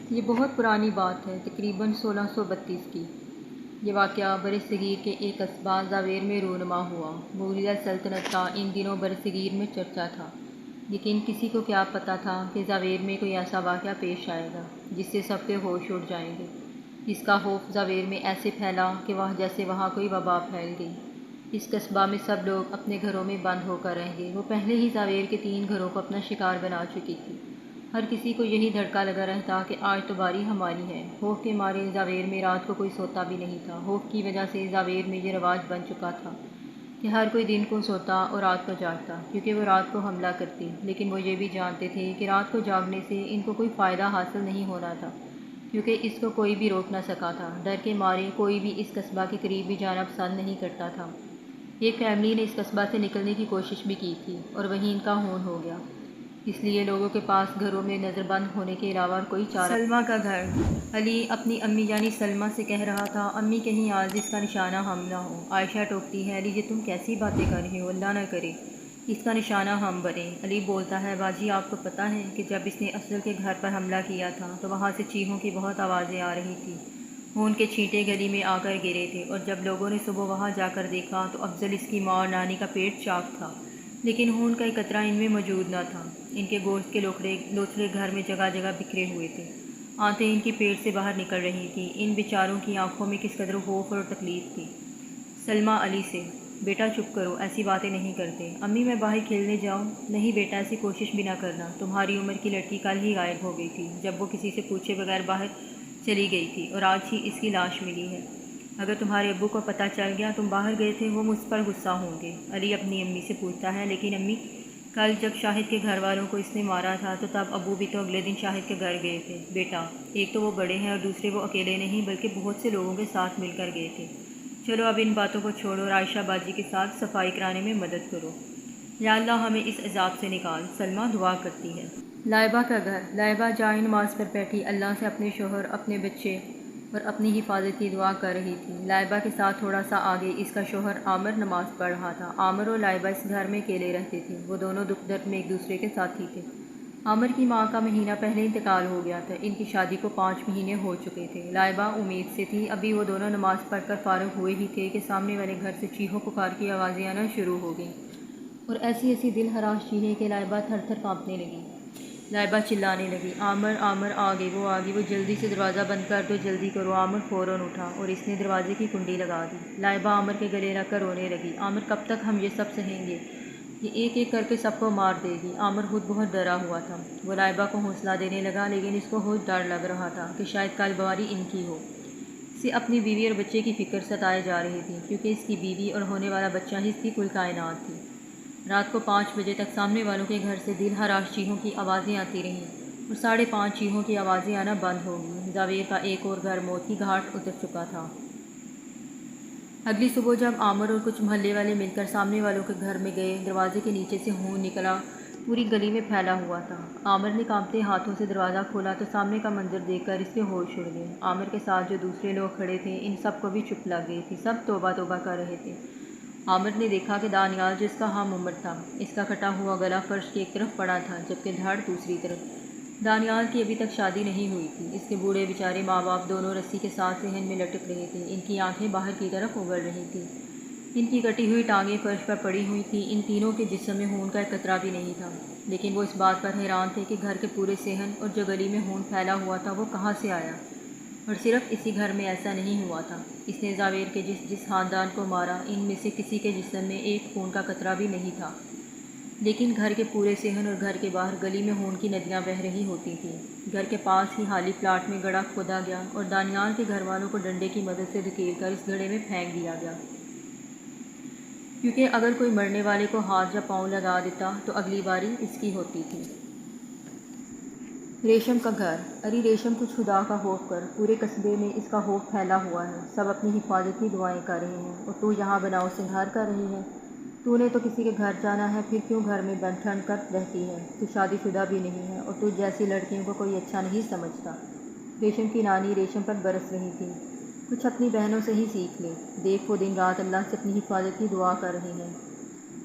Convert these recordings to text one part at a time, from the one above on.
یہ بہت پرانی بات ہے، تقریباً 1632 کی۔ یہ واقعہ برصغیر کے ایک قصبہ زاویر میں رونما ہوا۔ موریہ سلطنت کا ان دنوں برصغیر میں چرچا تھا، لیکن کسی کو کیا پتہ تھا کہ زاویر میں کوئی ایسا واقعہ پیش آئے گا جس سے سب کے ہوش اڑ جائیں گے۔ اس کا خوف زاویر میں ایسے پھیلا کہ جیسے وہاں کوئی وبا پھیل گئی۔ اس قصبہ میں سب لوگ اپنے گھروں میں بند ہو کر رہ گئے۔ وہ پہلے ہی زاویر کے 3 گھروں کو اپنا شکار بنا چکی تھی۔ ہر کسی کو یہی دھڑکا لگا رہتا کہ آج تو باری ہماری ہے۔ خوف کے مارے زاویر میں رات کو کوئی سوتا بھی نہیں تھا۔ خوف کی وجہ سے زاویر میں یہ رواج بن چکا تھا کہ ہر کوئی دن کو سوتا اور رات کو جاگتا، کیونکہ وہ رات کو حملہ کرتی۔ لیکن وہ یہ بھی جانتے تھے کہ رات کو جاگنے سے ان کو کوئی فائدہ حاصل نہیں ہونا تھا، کیونکہ اس کو کوئی بھی روک نہ سکا تھا۔ ڈر کے مارے کوئی بھی اس قصبہ کے قریب بھی جانا پسند نہیں کرتا تھا۔ ایک فیملی نے اس قصبہ سے نکلنے کی کوشش بھی کی تھی اور وہیں ان کا ہون ہو گیا۔ اس لیے لوگوں کے پاس گھروں میں نظر بند ہونے کے علاوہ اور کوئی چارہ۔ سلمیٰ کا گھر۔ علی اپنی امی یعنی سلمیٰ سے کہہ رہا تھا، امی کہیں آج اس کا نشانہ ہم نہ ہو۔ عائشہ ٹوکتی ہے، علی یہ تم کیسی باتیں کر رہے ہو، اللہ نہ کرے اس کا نشانہ ہم بنیں۔ علی بولتا ہے، باجی آپ کو پتہ ہے کہ جب اس نے افضل کے گھر پر حملہ کیا تھا تو وہاں سے چیخوں کی بہت آوازیں آ رہی تھیں۔ خون کے چھینٹے گلی میں آ کر گرے تھے، اور جب لوگوں نے صبح وہاں جا کر دیکھا تو افضل، اس کی ماں اور نانی کا پیٹ چاک تھا، لیکن خون کا ایک قطرہ ان میں موجود نہ تھا۔ ان کے گوشت کے لوتھڑے گھر میں جگہ جگہ بکھرے ہوئے تھے، آنتیں ان کی پیٹ سے باہر نکل رہی تھیں۔ ان بیچاروں کی آنکھوں میں کس قدر خوف اور تکلیف تھی۔ سلمیٰ علی سے، بیٹا چپ کرو، ایسی باتیں نہیں کرتے۔ امی میں باہر کھیلنے جاؤں؟ نہیں بیٹا، ایسی کوشش بھی نہ کرنا، تمہاری عمر کی لڑکی کل ہی غائب ہو گئی تھی جب وہ کسی سے پوچھے بغیر باہر چلی گئی تھی، اور آج ہی اس کی لاش ملی ہے۔ اگر تمہارے ابو کو پتہ چل گیا تم باہر گئے تھے، وہ مجھ پر غصہ ہوں گے۔ علی اپنی امی سے پوچھتا ہے، لیکن امی کل جب شاہد کے گھر والوں کو اس نے مارا تھا تو تب ابو بھی تو اگلے دن شاہد کے گھر گئے تھے۔ بیٹا ایک تو وہ بڑے ہیں اور دوسرے وہ اکیلے نہیں بلکہ بہت سے لوگوں کے ساتھ مل کر گئے تھے۔ چلو اب ان باتوں کو چھوڑو اور عائشہ باجی کے ساتھ صفائی کرانے میں مدد کرو۔ یا اللہ ہمیں اس عذاب سے نکال، سلمیٰ دعا کرتی ہے۔ لائبہ کا گھر۔ لائبہ جائے نماز پر بیٹھی اللہ سے اپنے شوہر، اپنے بچے اور اپنی حفاظت کی دعا کر رہی تھی۔ لائبہ کے ساتھ تھوڑا سا آگے اس کا شوہر عامر نماز پڑھ رہا تھا۔ عامر اور لائبہ اس گھر میں اکیلے رہتے تھے۔ وہ دونوں دکھ درد میں ایک دوسرے کے ساتھی تھے۔ عامر کی ماں کا مہینہ پہلے انتقال ہو گیا تھا۔ ان کی شادی کو 5 مہینے ہو چکے تھے۔ لائبہ امید سے تھی، ابھی وہ دونوں نماز پڑھ کر فارغ ہوئے ہی تھے کہ سامنے والے گھر سے چیخو پکار کی آوازیں آنا شروع ہو گئیں، اور ایسی ایسی دل ہراش چیخیں کہ لائبہ تھر تھر کانپنے لگی۔ لائبہ چلانے لگی، عامر عامر آگے وہ جلدی سے دروازہ بند کر دو، جلدی کرو۔ عامر فوراً اٹھا اور اس نے دروازے کی کنڈی لگا دی۔ لائبہ عامر کے گلے لگ کر رونے لگی، عامر کب تک ہم یہ سب سہیں گے، یہ ایک ایک کر کے سب کو مار دے گی۔ عامر خود بہت ڈرا ہوا تھا۔ وہ لائبہ کو حوصلہ دینے لگا، لیکن اس کو خود ڈر لگ رہا تھا کہ شاید کل باری ان کی ہو۔ اسے اپنی بیوی اور بچے کی فکر ستائے جا رہی تھی، کیونکہ اس کی بیوی اور ہونے والا بچہ ہی اس کی کل کائنات تھی۔ رات کو 5 بجے تک سامنے والوں کے گھر سے دل ہراش چیخوں کی آوازیں آتی رہیں، اور 5:30 چیخوں کی آوازیں آنا بند ہو گئیں۔ زاویر کا ایک اور گھر موت کی گھاٹ اتر چکا تھا۔ اگلی صبح جب عامر اور کچھ محلے والے مل کر سامنے والوں کے گھر میں گئے، دروازے کے نیچے سے خون نکلا پوری گلی میں پھیلا ہوا تھا۔ عامر نے کانپتے ہاتھوں سے دروازہ کھولا تو سامنے کا منظر دیکھ کر اس کے ہوش اڑ گئے۔ عامر کے ساتھ جو دوسرے لوگ کھڑے تھے، ان سب کو بھی چپ لگ گئی تھی، سب توبہ توبہ کر رہے تھے۔ عامر نے دیکھا کہ دانیال جو اس کا ہم عمر تھا، اس کا کٹا ہوا گلا فرش کی ایک طرف پڑا تھا جبکہ دھڑ دوسری طرف۔ دانیال کی ابھی تک شادی نہیں ہوئی تھی۔ اس کے بوڑھے بیچارے ماں باپ دونوں رسی کے ساتھ صحن میں لٹک رہے تھے، ان کی آنکھیں باہر کی طرف اگل رہی تھیں، ان کی کٹی ہوئی ٹانگیں فرش پر پڑی ہوئی تھیں۔ ان تینوں کے جسم میں خون کا ایک قطرہ بھی نہیں تھا، لیکن وہ اس بات پر حیران تھے کہ گھر کے پورے صحن اور جو گلی میں خون پھیلا ہوا تھا وہ کہاں سے آیا، اور صرف اسی گھر میں ایسا نہیں ہوا تھا۔ اس نے زاویر کے جس خاندان کو مارا، ان میں سے کسی کے جسم میں ایک خون کا قطرہ بھی نہیں تھا، لیکن گھر کے پورے صحن اور گھر کے باہر گلی میں خون کی ندیاں بہہ رہی ہوتی تھیں۔ گھر کے پاس ہی خالی پلاٹ میں گڑھا کھودا گیا اور دانیال کے گھر والوں کو ڈنڈے کی مدد سے دھکیل کر اس گڑھے میں پھینک دیا گیا، کیونکہ اگر کوئی مرنے والے کو ہاتھ یا پاؤں لگا دیتا تو اگلی باری اس کی ہوتی تھی۔ ریشم کا گھر۔ ارے ریشم کچھ خدا کا خوف کر، پورے قصبے میں اس کا خوف پھیلا ہوا ہے، سب اپنی حفاظت کی دعائیں کر رہے ہیں، اور تو یہاں بناؤ سنگھار کر رہی ہے۔ تو نے تو کسی کے گھر جانا ہے، پھر کیوں گھر میں بند ٹھن کر رہتی ہے؟ تو شادی شدہ بھی نہیں ہے، اور تو جیسی لڑکیوں کو کوئی اچھا نہیں سمجھتا۔ ریشم کی نانی ریشم پر برس رہی تھی، کچھ اپنی بہنوں سے ہی سیکھ لے، دیکھ وہ دن رات اللہ سے اپنی حفاظت کی دعا کر رہی ہیں،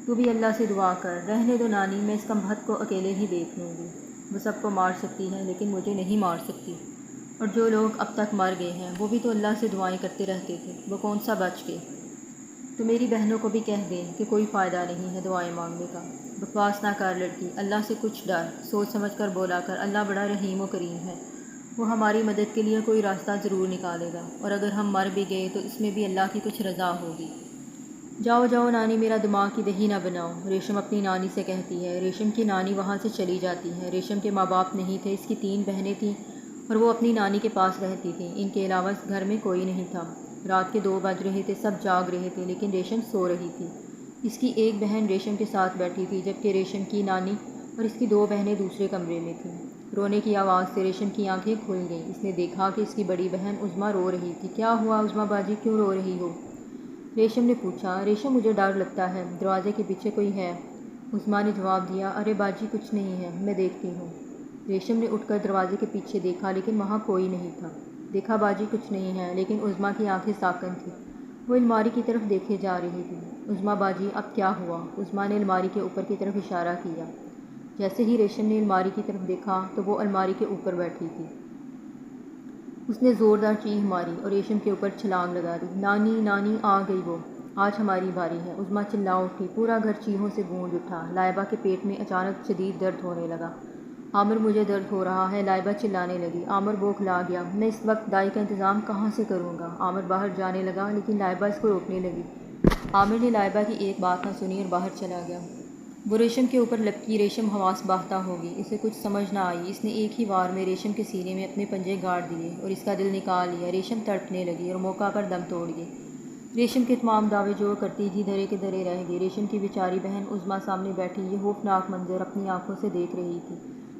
تو بھی اللہ سے دعا کر۔ رہنے دو نانی، میں اس کمبخت کو اکیلے ہی دیکھ لوں گی، وہ سب کو مار سکتی ہے لیکن مجھے نہیں مار سکتی۔ اور جو لوگ اب تک مر گئے ہیں وہ بھی تو اللہ سے دعائیں کرتے رہتے تھے، وہ کون سا بچ گئے؟ تو میری بہنوں کو بھی کہہ دیں کہ کوئی فائدہ نہیں ہے دعائیں مانگنے کا۔ بکواس نہ کر لڑکی، اللہ سے کچھ ڈر، سوچ سمجھ کر بولا کر، اللہ بڑا رحیم و کریم ہے، وہ ہماری مدد کے لیے کوئی راستہ ضرور نکالے گا، اور اگر ہم مر بھی گئے تو اس میں بھی اللہ کی کچھ رضا ہوگی۔ جاؤ جاؤ نانی، میرا دماغ کی دہی نہ بناؤ، ریشم اپنی نانی سے کہتی ہے۔ ریشم کی نانی وہاں سے چلی جاتی ہے۔ ریشم کے ماں باپ نہیں تھے، اس کی 3 بہنیں تھیں اور وہ اپنی نانی کے پاس رہتی تھی، ان کے علاوہ گھر میں کوئی نہیں تھا۔ رات کے 2 بج رہے تھے، سب جاگ رہے تھے، لیکن ریشم سو رہی تھی۔ اس کی ایک بہن ریشم کے ساتھ بیٹھی تھی، جبکہ ریشم کی نانی اور اس کی 2 بہنیں دوسرے کمرے میں تھیں۔ رونے کی آواز سے ریشم کی آنکھیں کھل گئیں۔ اس نے دیکھا کہ اس کی بڑی بہن عظمیٰ رو رہی تھی۔ کیا ہوا عظمیٰ باجی، کیوں رو رہی ہو؟ ریشم نے پوچھا۔ ریشم، مجھے ڈر لگتا ہے، دروازے کے پیچھے کوئی ہے۔ عظمیٰ نے جواب دیا، ارے باجی کچھ نہیں ہے، میں دیکھتی ہوں۔ ریشم نے اٹھ کر دروازے کے پیچھے دیکھا، لیکن وہاں کوئی نہیں تھا۔ دیکھا باجی کچھ نہیں ہے، لیکن عظمیٰ کی آنکھیں ساکن تھیں، وہ الماری کی طرف دیکھے جا رہی تھی۔ عظمیٰ باجی اب کیا ہوا؟ عظمیٰ نے الماری کے اوپر کی طرف اشارہ کیا۔ جیسے ہی ریشم نے الماری کی طرف دیکھا تو وہ الماری کے اوپر بیٹھی تھی۔ اس نے زوردار چیخ ماری اور ریشم کے اوپر چھلانگ لگا دی۔ نانی نانی، آ گئی وہ، آج ہماری باری ہے۔ عظمیٰ چلا اٹھی، پورا گھر چیخوں سے گونج اٹھا۔ لائبہ کے پیٹ میں اچانک شدید درد ہونے لگا۔ عامر، مجھے درد ہو رہا ہے، لائبہ چلانے لگی۔ عامر بوکھلا گیا، میں اس وقت دائی کا انتظام کہاں سے کروں گا؟ عامر باہر جانے لگا، لیکن لائبہ اس کو روکنے لگی۔ عامر نے لائبہ کی ایک بات نہ سنی اور باہر چلا گیا۔ وہ ریشم کے اوپر لپکی، ریشم حواس باختہ ہوگی، اسے کچھ سمجھ نہ آئی۔ اس نے ایک ہی وار میں ریشم کے سینے میں اپنے پنجے گاڑ دیے اور اس کا دل نکال لیا۔ ریشم تڑپنے لگی اور موقع پر دم توڑ گئی۔ ریشم کے تمام دعوے جو کرتی تھی دھرے کے دھرے رہ گئے۔ ریشم کی بیچاری بہن عظمیٰ سامنے بیٹھی یہ خوفناک منظر اپنی آنکھوں سے دیکھ رہی تھی۔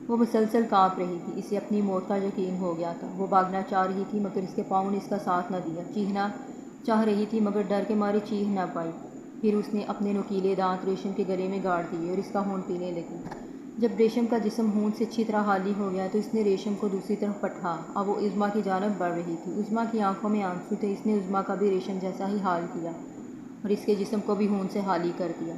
وہ مسلسل کانپ رہی تھی، اسے اپنی موت کا یقین ہو گیا تھا۔ وہ بھاگنا چاہ رہی تھی مگر اس کے پاؤں نے اس کا ساتھ نہ دیا۔ چیخنا چاہ رہی تھی مگر ڈر کے مارے چیخ نہ پائی۔ پھر اس نے اپنے نوکیلے دانت ریشم کے گلے میں گاڑ دیے اور اس کا خون پینے لگی۔ جب ریشم کا جسم خون سے اچھی طرح خالی ہو گیا تو اس نے ریشم کو دوسری طرف پٹھا۔ اب وہ عظمیٰ کی جانب بڑھ رہی تھی۔ عظمیٰ کی آنکھوں میں آنسو تھے، اس نے عظمیٰ کا بھی ریشم جیسا ہی حال کیا اور اس کے جسم کو بھی خون سے خالی کر دیا۔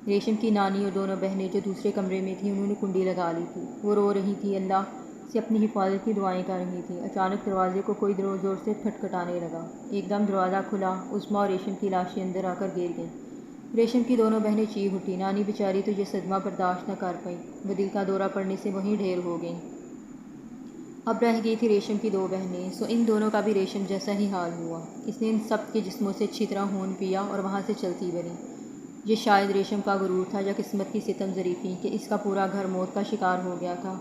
ریشم کی نانی اور دونوں بہنیں جو دوسرے کمرے میں تھیں انہوں نے کنڈی لگا لی تھی۔ وہ رو رہی تھی، اللہ سے اپنی حفاظت کی دعائیں کر رہی تھی۔ اچانک دروازے کو کوئی زور سے کھٹکھٹانے لگا۔ ایک دم دروازہ کھلا، عظمیٰ اور ریشم کی لاشیں اندر آ کر گر گئیں۔ ریشم کی دونوں بہنیں چیخ اٹھی۔ نانی بیچاری تو یہ صدمہ برداشت نہ کر پئی، وہ دل کا دورہ پڑنے سے وہیں ڈھیر ہو گئیں۔ اب رہ گئی تھی ریشم کی 2 بہنیں، سو ان دونوں کا بھی ریشم جیسا ہی حال ہوا۔ اس نے ان سب کے جسموں سے اچھی طرح خون پیا اور وہاں سے چلتی بنی۔ یہ شاید ریشم کا غرور تھا یا قسمت کی ستم ظریفی کہ اس کا پورا گھر موت کا شکار ہو گیا تھا۔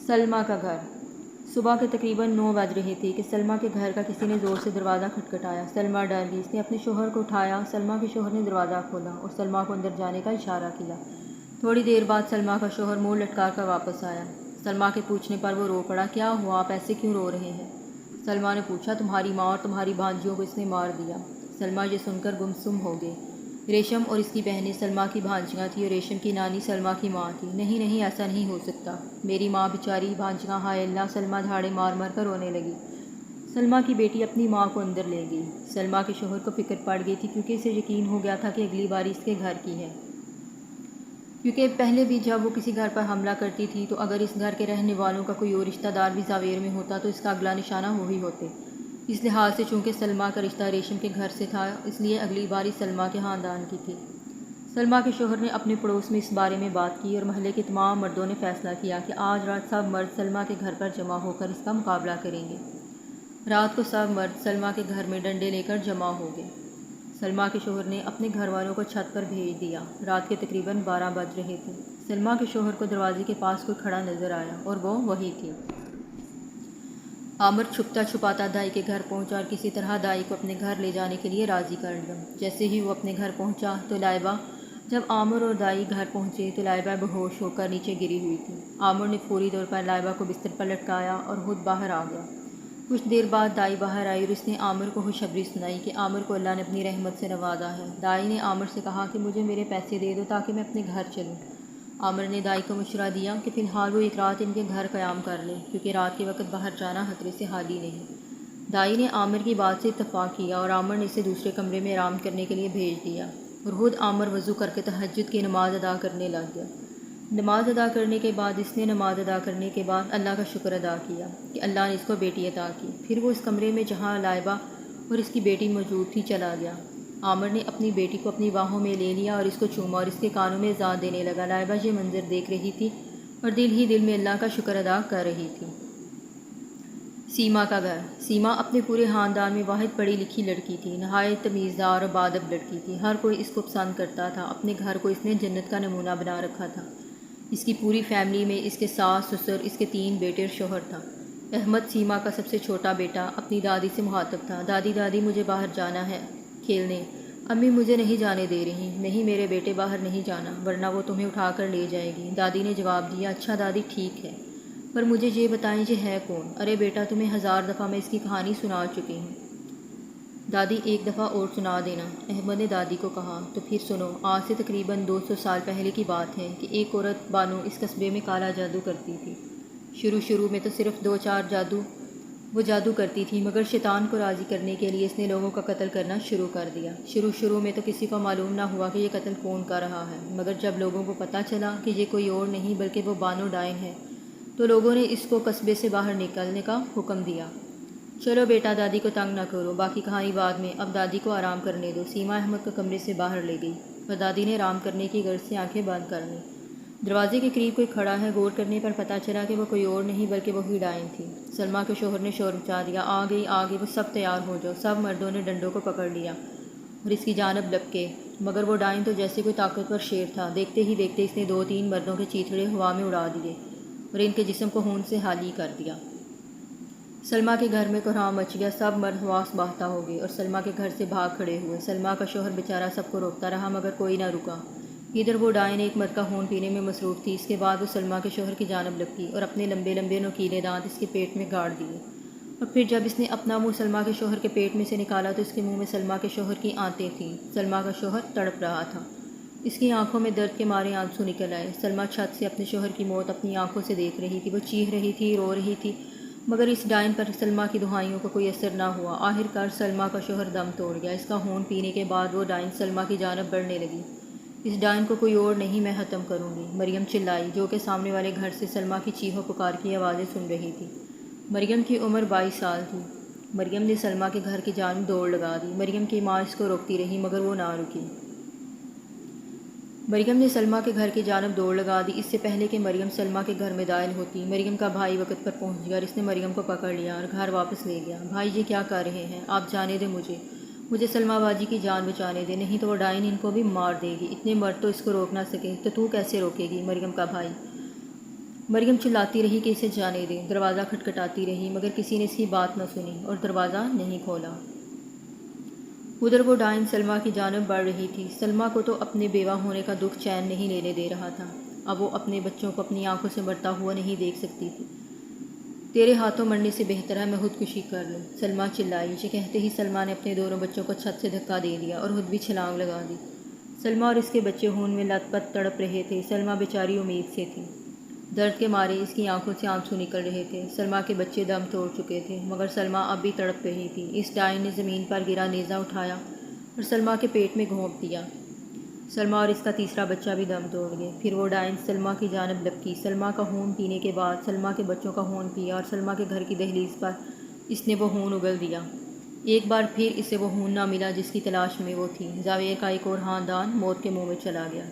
سلمیٰ کا گھر۔ صبح کے تقریباً 9 بج رہے تھے کہ سلمیٰ کے گھر کا کسی نے زور سے دروازہ کھٹکھٹایا۔ سلمیٰ ڈر گئی، اس نے اپنے شوہر کو اٹھایا۔ سلمیٰ کے شوہر نے دروازہ کھولا اور سلمیٰ کو اندر جانے کا اشارہ کیا۔ تھوڑی دیر بعد سلمیٰ کا شوہر منہ لٹکا کر واپس آیا۔ سلمیٰ کے پوچھنے پر وہ رو پڑا، کیا ہوا، آپ ایسے کیوں رو رہے ہیں؟ سلمیٰ نے پوچھا، تمہاری ماں اور تمہاری بھانجیوں کو اس نے مار دیا۔ سلمیٰ یہ سن کر گمسم ہو گئی۔ ریشم اور اس کی بہنیں سلمیٰ کی بھانجیاں تھیں اور ریشم کی نانی سلمیٰ کی ماں تھی۔ نہیں نہیں، ایسا نہیں ہو سکتا، میری ماں بیچاری، بھانجیاں، ہائے اللہ! سلمیٰ دھاڑے مار مار کر رونے لگی۔ سلمیٰ کی بیٹی اپنی ماں کو اندر لے گئی۔ سلمیٰ کے شوہر کو فکر پڑ گئی تھی کیونکہ اسے یقین ہو گیا تھا کہ اگلی باری اس کے گھر کی ہے، کیونکہ پہلے بھی جب وہ کسی گھر پر حملہ کرتی تھی تو اگر اس گھر کے رہنے والوں کا کوئی اور رشتہ دار بھی زاویر میں ہوتا تو اس کا اگلا نشانہ وہی ہوتے۔ اس لحاظ سے چونکہ سلمیٰ کا رشتہ ریشم کے گھر سے تھا، اس لیے اگلی باری سلمیٰ کے خاندان کی تھی۔ سلمیٰ کے شوہر نے اپنے پڑوس میں اس بارے میں بات کی اور محلے کے تمام مردوں نے فیصلہ کیا کہ آج رات سب مرد سلمیٰ کے گھر پر جمع ہو کر اس کا مقابلہ کریں گے۔ رات کو سب مرد سلمیٰ کے گھر میں ڈنڈے لے کر جمع ہو گئے۔ سلمیٰ کے شوہر نے اپنے گھر والوں کو چھت پر بھیج دیا۔ رات کے تقریباً 12 بج رہے تھے۔ سلمیٰ کے شوہر کو دروازے کے پاس کوئی کھڑا نظر آیا اور وہ وہی تھی۔ عامر چھپتا چھپاتا دائی کے گھر پہنچا اور کسی طرح دائی کو اپنے گھر لے جانے کے لیے راضی کر لیا۔ جیسے ہی وہ اپنے گھر پہنچا تو لائبہ جب عامر اور دائی گھر پہنچے تو لائبہ بے ہوش ہو کر نیچے گری ہوئی تھی۔ عامر نے فوری طور پر لائبہ کو بستر پر لٹکایا اور خود باہر آ گیا۔ کچھ دیر بعد دائی باہر آئی اور اس نے عامر کو خوشخبری سنائی کہ عامر کو اللہ نے اپنی رحمت سے نوازا ہے۔ دائی نے عامر سے کہا کہ مجھے میرے پیسے دے دو تاکہ میں اپنے گھر چلوں۔ عامر نے دائی کو مشورہ دیا کہ فی الحال وہ ایک رات ان کے گھر قیام کر لیں، کیونکہ رات کے وقت باہر جانا خطرے سے خالی نہیں۔ دائی نے عامر کی بات سے اتفاق کیا اور عامر نے اسے دوسرے کمرے میں آرام کرنے کے لیے بھیج دیا اور خود عامر وضو کر کے تہجد کی نماز ادا کرنے لگ گیا۔ نماز ادا کرنے کے بعد اس نے نماز ادا کرنے کے بعد اللہ کا شکر ادا کیا کہ اللہ نے اس کو بیٹی عطا کی۔ پھر وہ اس کمرے میں جہاں لائبہ اور اس کی بیٹی موجود تھی چلا گیا۔ عامر نے اپنی بیٹی کو اپنی باہوں میں لے لیا اور اس کو چوما اور اس کے کانوں میں اذان دینے لگا۔ لائبہ یہ منظر دیکھ رہی تھی اور دل ہی دل میں اللہ کا شکر ادا کر رہی تھی۔ سیما کا گھر۔ سیما اپنے پورے خاندان میں واحد پڑھی لکھی لڑکی تھی، نہایت تمیزدار اور باادب لڑکی تھی۔ ہر کوئی اس کو پسند کرتا تھا۔ اپنے گھر کو اس نے جنت کا نمونہ بنا رکھا تھا۔ اس کی پوری فیملی میں اس کے ساس سسر، اس کے 3 بیٹے اور شوہر تھا۔ احمد سیما کا سب سے چھوٹا بیٹا اپنی دادی سے مخاطب تھا، دادی دادی مجھے باہر جانا ہے کھیلنے، امی مجھے نہیں جانے دے رہی۔ نہیں میرے بیٹے باہر نہیں جانا ورنہ وہ تمہیں اٹھا کر لے جائے گی۔ دادی نے جواب دیا، اچھا دادی ٹھیک ہے، پر مجھے یہ بتائیں یہ ہے کون؟ ارے بیٹا تمہیں 1000 دفعہ میں اس کی کہانی سنا چکی ہوں، دادی ایک دفعہ اور سنا دینا۔ احمد نے دادی کو کہا، تو پھر سنو۔ آج سے تقریباً 200 سال پہلے کی بات ہے کہ ایک عورت بانو اس قصبے میں کالا جادو کرتی تھی۔ شروع میں تو صرف 2-4 وہ جادو کرتی تھی، مگر شیطان کو راضی کرنے کے لیے اس نے لوگوں کا قتل کرنا شروع کر دیا۔ شروع میں تو کسی کو معلوم نہ ہوا کہ یہ قتل کون کر رہا ہے، مگر جب لوگوں کو پتہ چلا کہ یہ کوئی اور نہیں بلکہ وہ بانو ڈائن ہے تو لوگوں نے اس کو قصبے سے باہر نکلنے کا حکم دیا۔ چلو بیٹا دادی کو تنگ نہ کرو، باقی کہانی بعد میں، اب دادی کو آرام کرنے دو۔ سیما احمد کو کمرے سے باہر لے گئی اور دادی نے آرام کرنے کی غرض سے آنکھیں بند کر لیں۔ دروازے کے قریب کوئی کھڑا ہے، غور کرنے پر پتہ چلا کہ وہ کوئی اور نہیں بلکہ وہی ڈائن تھی۔ سلمیٰ کے شوہر نے شور مچا دیا، آ گئی وہ سب تیار ہو جاؤ۔ سب مردوں نے ڈنڈوں کو پکڑ لیا اور اس کی جانب لپکے، مگر وہ ڈائن تو جیسے کوئی طاقتور شیر تھا۔ دیکھتے ہی دیکھتے اس نے 2-3 مردوں کے چیتڑے ہوا میں اڑا دیے اور ان کے جسم کو خون سے خالی کر دیا۔ سلمیٰ کے گھر میں کوہرام مچ گیا، سب مرد حواس باختہ ہو گئے اور سلمیٰ کے گھر سے بھاگ کھڑے ہوئے۔ سلمیٰ کا شوہر بیچارہ سب کو روکتا رہا مگر کوئی نہ رکا۔ ادھر وہ ڈائن ایک مرد کا خون پینے میں مصروف تھی۔ اس کے بعد وہ سلمیٰ کے شوہر کی جانب لپکی اور اپنے لمبے لمبے نوکیلے دانت اس کے پیٹ میں گاڑ دیے، اور پھر جب اس نے اپنا منہ سلمیٰ کے شوہر کے پیٹ میں سے نکالا تو اس کے منہ میں سلمیٰ کے شوہر کی آنتیں تھیں۔ سلمیٰ کا شوہر تڑپ رہا تھا، اس کی آنکھوں میں درد کے مارے آنسو نکل آئے۔ سلمیٰ چھت سے اپنے شوہر کی موت اپنی آنکھوں سے دیکھ رہی تھی۔ وہ چیخ رہی تھی، رو رہی تھی، مگر اس ڈائن پر سلمیٰ کی دہائیوں کا کوئی اثر نہ ہوا۔ آخرکار سلمیٰ کا شوہر دم توڑ گیا۔ اس کا خون پینے کے بعد وہ ڈائن سلمیٰ کی جانب بڑھنے لگی۔ اس ڈائن کو کوئی اور نہیں، میں ختم کروں گی، مریم چلائی، جو کہ سامنے والے گھر سے سلمیٰ کی چیخ و پکار کی آوازیں سن رہی تھی۔ مریم کی عمر 22 سال تھی۔ مریم نے سلمیٰ کے گھر کی جانب دوڑ لگا دی۔ مریم کی ماں اس کو روکتی رہی مگر وہ نہ رکی۔ مریم نے سلمیٰ کے گھر کی جانب دوڑ لگا دی۔ اس سے پہلے کہ مریم سلمیٰ کے گھر میں داخل ہوتی، مریم کا بھائی وقت پر پہنچ گیا اور اس نے مریم کو پکڑ لیا اور گھر واپس لے گیا۔ بھائی یہ کیا کر رہے ہیں آپ؟ جانے دیں مجھے سلمیٰ باجی کی جان بچانے دیں، نہیں تو وہ ڈائن ان کو بھی مار دے گی۔ اتنے مرد تو اس کو روک نہ سکے تو تو کیسے روکے گی؟ مریم کا بھائی۔ مریم چلاتی رہی کہ اسے جانے دیں، دروازہ کھٹکھٹاتی رہی مگر کسی نے اس کی بات نہ سنی اور دروازہ نہیں کھولا۔ ادھر وہ ڈائن سلمیٰ کی جانب بڑھ رہی تھی۔ سلمیٰ کو تو اپنے بیوہ ہونے کا دکھ چین نہیں لینے دے رہا تھا۔ اب وہ اپنے بچوں کو اپنی آنکھوں سے مرتا ہوا نہیں دیکھ سکتی تھی۔ تیرے ہاتھوں مرنے سے بہتر ہے میں خودکشی کر لوں، سلمیٰ چلائی۔ یہ کہتے ہی سلمیٰ نے اپنے دونوں بچوں کو چھت سے دھکا دے دیا اور خود بھی چھلانگ لگا دی۔ سلمیٰ اور اس کے بچے خون میں لت پت تڑپ رہے تھے۔ سلمیٰ بیچاری امید سے تھی، درد کے مارے اس کی آنکھوں سے آنسو نکل رہے تھے۔ سلمیٰ کے بچے دم توڑ چکے تھے مگر سلمیٰ اب بھی تڑپ رہی تھی۔ اس ڈائن نے زمین پر گرا نیزہ اٹھایا اور سلمیٰ کے پیٹ میں گھونپ دیا۔ سلمیٰ اور اس کا تیسرا بچہ بھی دم توڑ گئے۔ پھر وہ ڈائن سلمیٰ کی جانب لپکی۔ سلمیٰ کا خون پینے کے بعد سلمیٰ کے بچوں کا خون پیا اور سلمیٰ کے گھر کی دہلیز پر اس نے وہ خون اگل دیا۔ ایک بار پھر اسے وہ خون نہ ملا جس کی تلاش میں وہ تھی۔ زاویہ کا ایک اور خاندان موت کے منہ میں چلا گیا۔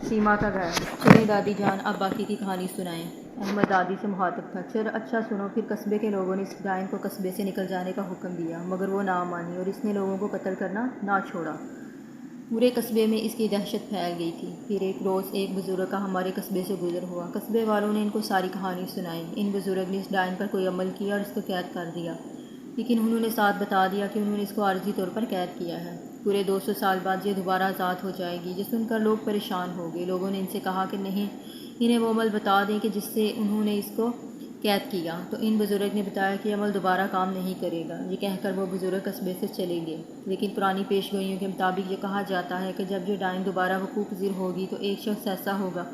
سیما کا گھر۔ چلیں دادی جان اب باقی کی کہانی سنائیں۔ احمد دادی سے مخاطب تھا، چل اچھا سنو۔ پھر قصبے کے لوگوں نے اس ڈائن کو قصبے سے نکل جانے کا حکم دیا مگر وہ نہ مانی اور اس نے لوگوں کو قتل کرنا نہ چھوڑا۔ پورے قصبے میں اس کی دہشت پھیل گئی تھی۔ پھر ایک روز ایک بزرگ کا ہمارے قصبے سے گزر ہوا۔ قصبے والوں نے ان کو ساری کہانی سنائی۔ ان بزرگ نے اس ڈائن پر کوئی عمل کیا اور اس کو قید کر دیا، لیکن انہوں نے ساتھ بتا دیا کہ انہوں نے اس کو عارضی طور پر قید کیا ہے۔ پورے 200 سال بعد یہ دوبارہ آزاد ہو جائے گی۔ یہ سن کر لوگ پریشان ہو گئے۔ لوگوں نے ان سے کہا کہ نہیں، انہیں وہ عمل بتا دیں کہ جس سے انہوں نے اس کو قید کیا، تو ان بزرگ نے بتایا کہ یہ عمل دوبارہ کام نہیں کرے گا۔ یہ کہہ کر وہ بزرگ قصبے سے چلے گئے، لیکن پرانی پیش گوئیوں کے مطابق یہ کہا جاتا ہے کہ جب یہ ڈائن دوبارہ وقوع پذیر ہوگی تو ایک شخص ایسا ہوگا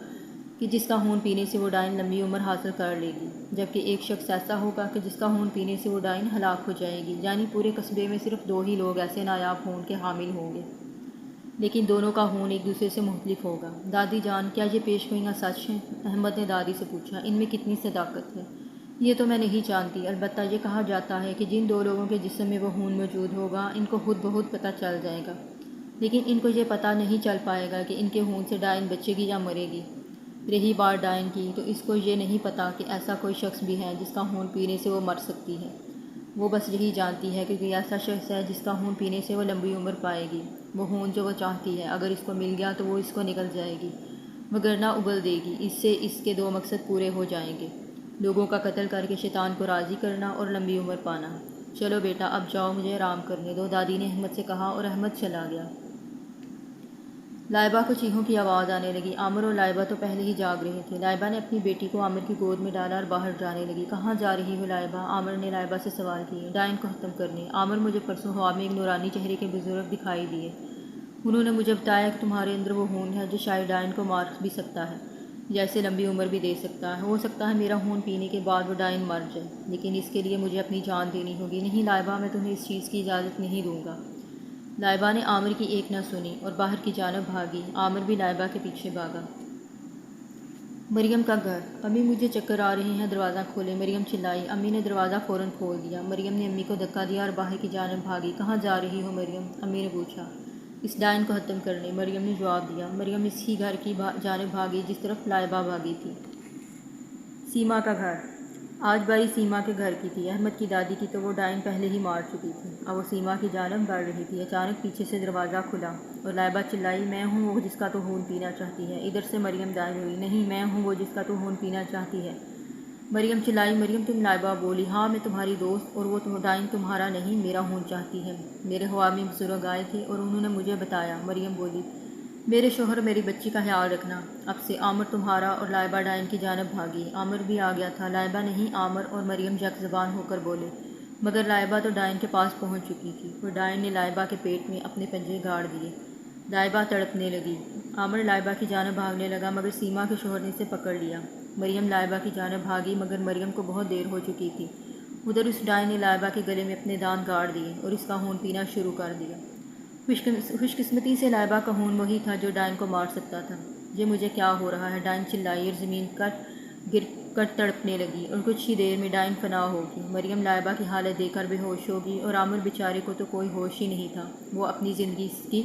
کہ جس کا خون پینے سے وہ ڈائن لمبی عمر حاصل کر لے گی، جبکہ ایک شخص ایسا ہوگا کہ جس کا خون پینے سے وہ ڈائن ہلاک ہو جائے گی، یعنی پورے قصبے میں صرف 2 ہی لوگ ایسے نایاب خون کے حامل ہوں گے۔ لیکن دونوں کا خون ایک دوسرے سے مختلف ہوگا۔ دادی جان، کیا یہ پیش گوئیاں سچ ہیں؟ احمد نے دادی سے پوچھا۔ ان میں کتنی صداقت ہے؟ یہ تو میں نہیں جانتی، البتہ یہ کہا جاتا ہے کہ جن دو لوگوں کے جسم میں وہ خون موجود ہوگا ان کو خود بخود پتہ چل جائے گا، لیکن ان کو یہ پتہ نہیں چل پائے گا کہ ان کے خون سے ڈائن بچے گی یا مرے گی۔ رہی بات ڈائن کی، تو اس کو یہ نہیں پتہ کہ ایسا کوئی شخص بھی ہے جس کا خون پینے سے وہ مر سکتی ہے۔ وہ بس یہی جانتی ہے کہ کوئی ایسا شخص ہے جس کا خون پینے سے وہ لمبی عمر پائے گی۔ وہ خون جو وہ چاہتی ہے، اگر اس کو مل گیا تو وہ اس کو نکل جائے گی، وگرنہ ابل دے گی۔ اس سے اس کے دو مقصد پورے ہو جائیں گے، لوگوں کا قتل کر کے شیطان کو راضی کرنا اور لمبی عمر پانا۔ چلو بیٹا، اب جاؤ، مجھے آرام کرنے دو، دادی نے احمد سے کہا، اور احمد چلا گیا۔ لائبہ کو چیخوں کی آواز آنے لگی۔ عامر اور لائبہ تو پہلے ہی جاگ رہے تھے۔ لائبہ نے اپنی بیٹی کو عامر کی گود میں ڈالا اور باہر جانے لگی۔ کہاں جا رہی ہو لائبہ؟ عامر نے لائبہ سے سوال کیے۔ ڈائن کو ختم کرنے۔ عامر، مجھے پرسوں خواب میں ایک نورانی چہرے کے بزرگ دکھائی دیے۔ انہوں نے مجھے بتایا کہ تمہارے اندر وہ خون ہے جو شاید ڈائن کو مار بھی سکتا ہے یا اسے لمبی عمر بھی دے سکتا ہے۔ ہو سکتا ہے میرا خون پینے کے بعد وہ ڈائن مر جائے، لیکن اس کے لیے مجھے اپنی جان دینی ہوگی۔ نہیں لائبہ، میں تمہیں اس چیز کی اجازت نہیں دوں گا۔ لائبہ نے عامر کی ایک نہ سنی اور باہر کی جانب بھاگی۔ عامر بھی لائبہ کے پیچھے بھاگا۔ مریم کا گھر۔ امی، مجھے چکر آ رہے ہیں، دروازہ کھولیں، مریم چلائی۔ امی نے دروازہ فوراً کھول دیا۔ مریم نے امی کو دھکا دیا اور باہر کی جانب بھاگی۔ کہاں جا رہی ہو مریم؟ امی نے پوچھا۔ اس ڈائن کو ختم کرنے، مریم نے جواب دیا۔ مریم اسی گھر کی جانب بھاگی جس طرف لائبہ بھاگی تھی۔ سیما کا گھر۔ آج باری سیما کے گھر کی تھی۔ احمد کی دادی کی تو وہ ڈائن پہلے ہی مار چکی تھی، اب وہ سیما کی جانب بڑھ رہی تھی۔ اچانک پیچھے سے دروازہ کھلا اور لائبہ چلائی، میں ہوں وہ جس کا تو خون پینا چاہتی ہے۔ ادھر سے مریم دائر ہوئی۔ نہیں، میں ہوں وہ جس کا تو خون پینا چاہتی ہے، مریم چلائی۔ مریم تم؟ لائبہ بولی۔ ہاں، میں تمہاری دوست، اور وہ ڈائن تمہارا نہیں، میرا خون چاہتی ہے۔ میرے خواب میں بزرگ آئے تھے اور انہوں نے مجھے بتایا، مریم بولی۔ میرے شوہر، میری بچی کا خیال رکھنا۔ اب سے عامر تمہارا، اور لائبہ ڈائن کی جانب بھاگی۔ عامر بھی آ گیا تھا۔ لائبہ نہیں، عامر اور مریم یک زبان ہو کر بولے، مگر لائبہ تو ڈائن کے پاس پہنچ چکی تھی اور ڈائن نے لائبہ کے پیٹ میں اپنے پنجے گاڑ دیے۔ لائبہ تڑپنے لگی۔ عامر لائبہ کی جانب بھاگنے لگا، مگر سیما کے شوہر نے اسے پکڑ لیا۔ مریم لائبہ کی جانب بھاگی، مگر مریم کو بہت دیر ہو چکی تھی۔ ادھر اس ڈائن نے لائبہ کے گلے میں اپنے دانت گاڑ دیے اور اس کا خون پینا شروع کر دیا۔ خوش قسمتی سے لائبہ کا خون وہی تھا جو ڈائن کو مار سکتا تھا۔ یہ مجھے کیا ہو رہا ہے؟ ڈائن چلائی اور زمین پر گر کر تڑپنے لگی، اور کچھ ہی دیر میں ڈائن فنا ہوگی۔ مریم لائبہ کی حالت دیکھ کر بے ہوش ہوگی، اور عامر بیچارے کو تو کوئی ہوش ہی نہیں تھا۔ وہ اپنی زندگی کی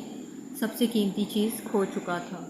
سب سے قیمتی چیز کھو چکا تھا۔